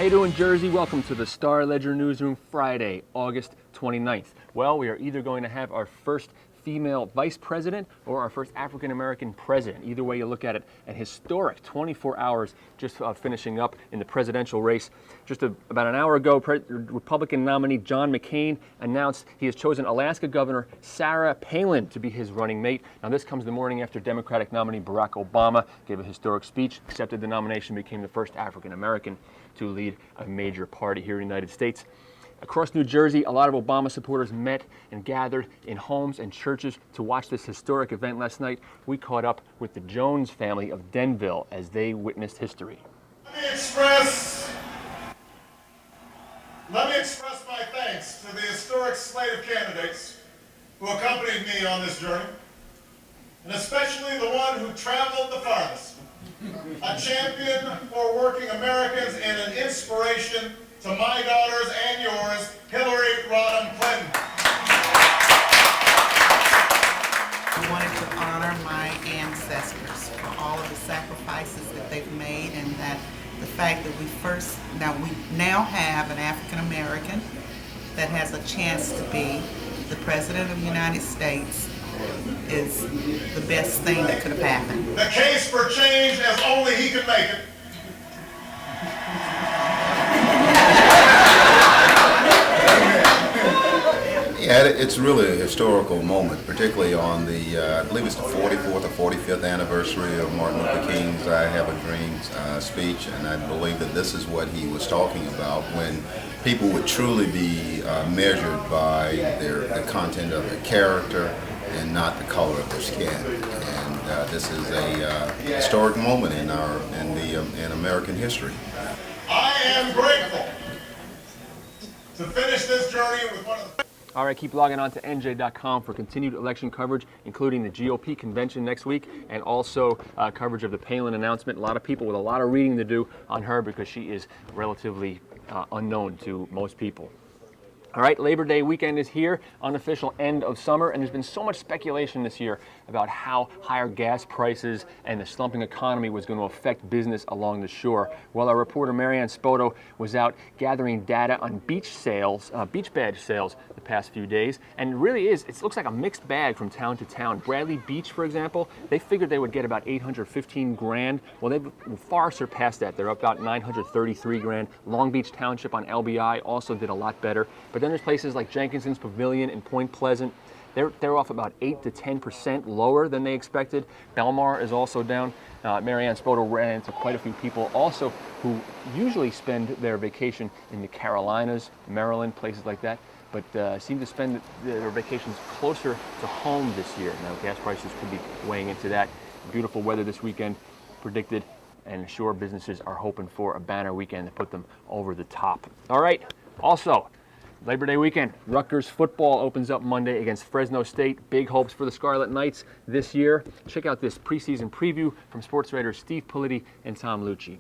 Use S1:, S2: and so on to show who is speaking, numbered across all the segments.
S1: How you doing, Jersey? Welcome to the Star Ledger Newsroom, Friday, August 29th. Well, we are either going to have our first female vice president or our first African-American president. Either way you look at it, an historic 24 hours just finishing up in the presidential race. Just about an hour ago, Republican nominee John McCain announced he has chosen Alaska Governor Sarah Palin to be his running mate. Now, this comes the morning after Democratic nominee Barack Obama gave a historic speech, accepted the nomination, became the first African-American to lead a major party here in the United States. Across New Jersey, a lot of Obama supporters met and gathered in homes and churches to watch this historic event last night. We caught up with the Jones family of Denville as they witnessed history.
S2: Let me express my thanks to the historic slate of candidates who accompanied me on this journey, and especially the one who traveled the farthest, a champion for working Americans and an inspiration to my daughters and yours, Hillary Rodham Clinton.
S3: I wanted to honor my ancestors for all of the sacrifices that they've made, and that the fact that we now have an African American that has a chance to be the President of the United States is the best thing that could have happened.
S2: The case for change as only he could make it.
S4: Yeah, it's really a historical moment, particularly on the, I believe it's the 44th or 45th anniversary of Martin Luther King's I Have a Dream speech, and I believe that this is what he was talking about, when people would truly be measured by the content of their character and not the color of their skin. And this is a historic moment in American history.
S2: I am grateful to finish this journey with one of the...
S1: All right, keep logging on to NJ.com for continued election coverage, including the GOP convention next week and also coverage of the Palin announcement. A lot of people with a lot of reading to do on her because she is relatively unknown to most people. All right, Labor Day weekend is here, unofficial end of summer, and there's been so much speculation this year about how higher gas prices and the slumping economy was going to affect business along the shore. Well, our reporter Marianne Spoto was out gathering data on beach badge sales the past few days, and it really it looks like a mixed bag from town to town. Bradley Beach, for example, they figured they would get about $815 grand. Well, they've far surpassed that. They're up about $933 grand. Long Beach Township on LBI also did a lot better. But then there's places like Jenkinson's Pavilion and Point Pleasant. They're off about 8 to 10% lower than they expected. Belmar is also down. Marianne Spoto ran into quite a few people also who usually spend their vacation in the Carolinas, Maryland, places like that, but seem to spend their vacations closer to home this year. Now, gas prices could be weighing into that. Beautiful weather this weekend predicted, and sure, businesses are hoping for a banner weekend to put them over the top. All right, also, Labor Day weekend, Rutgers football opens up Monday against Fresno State. Big hopes for the Scarlet Knights this year. Check out this preseason preview from sports writers Steve Politi and Tom Lucci.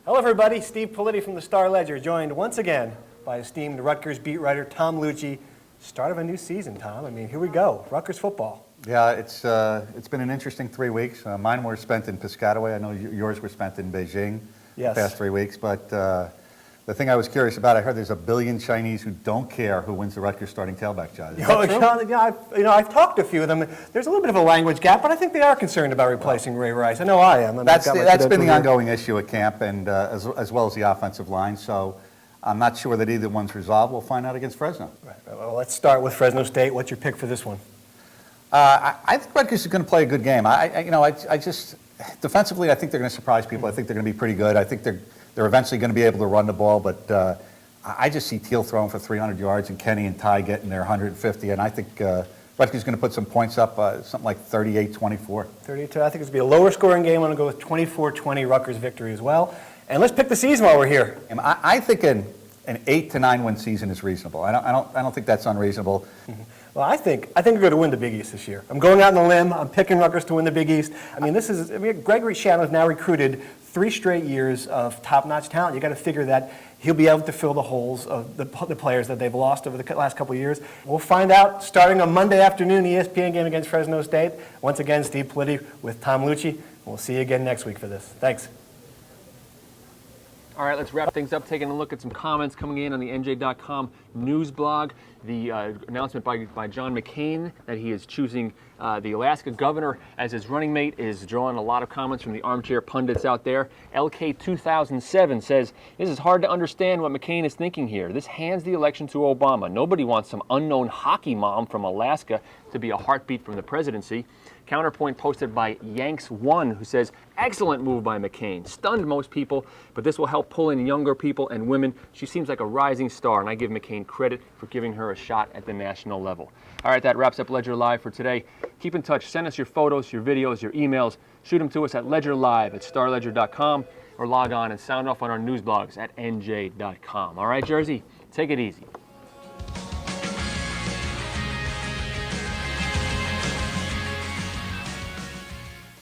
S5: Hello, everybody. Steve Politi from the Star Ledger, joined once again by esteemed Rutgers beat writer Tom Lucci. Start of a new season, Tom. I mean, here we go. Rutgers football.
S6: Yeah, it's been an interesting 3 weeks. Mine were spent in Piscataway. I know yours were spent in Beijing the past 3 weeks, but the thing I was curious about, I heard there's 1 billion Chinese who don't care who wins the Rutgers starting tailback job.
S5: I've talked to a few of them. There's a little bit of a language gap, but I think they are concerned about replacing Ray Rice. I know I am.
S6: That's been the ongoing issue at camp, and as well as the offensive line. So I'm not sure that either one's resolved. We'll find out against Fresno.
S5: Right. Well, let's start with Fresno State. What's your pick for this one?
S6: I think Rutgers is going to play a good game. I just defensively, I think they're going to surprise people. I think they're going to be pretty good. I think they're eventually going to be able to run the ball, but I just see Teal throwing for 300 yards and Kenny and Ty getting their 150, and I think Rutgers is going to put some points up, something like 38-24.
S5: 32. I think it's going to be a lower scoring game. I'm going to go with 24-20 Rutgers victory as well. And let's pick the season while we're here.
S6: I think an 8 to 9 win season is reasonable. I don't think that's unreasonable.
S5: Mm-hmm. Well, I think we're going to win the Big East this year. I'm going out on a limb. I'm picking Rutgers to win the Big East. Gregory Shannon has now recruited 3 straight years of top-notch talent. You got to figure that he'll be able to fill the holes of the players that they've lost over the last couple of years. We'll find out starting on Monday afternoon, ESPN game against Fresno State. Once again, Steve Politi with Tom Lucci. We'll see you again next week for this. Thanks.
S1: All right, let's wrap things up, taking a look at some comments coming in on the NJ.com news blog. The announcement by John McCain that he is choosing the Alaska governor as his running mate is drawing a lot of comments from the armchair pundits out there. LK2007 says, this is hard to understand what McCain is thinking here. This hands the election to Obama. Nobody wants some unknown hockey mom from Alaska to be a heartbeat from the presidency. Counterpoint posted by Yanks1, who says, excellent move by McCain. Stunned most people, but this will help pull in younger people and women. She seems like a rising star, and I give McCain credit for giving her a shot at the national level. All right, that wraps up Ledger Live for today. Keep in touch. Send us your photos, your videos, your emails. Shoot them to us at ledgerlive@starledger.com or log on and sound off on our news blogs at NJ.com. All right, Jersey, take it easy.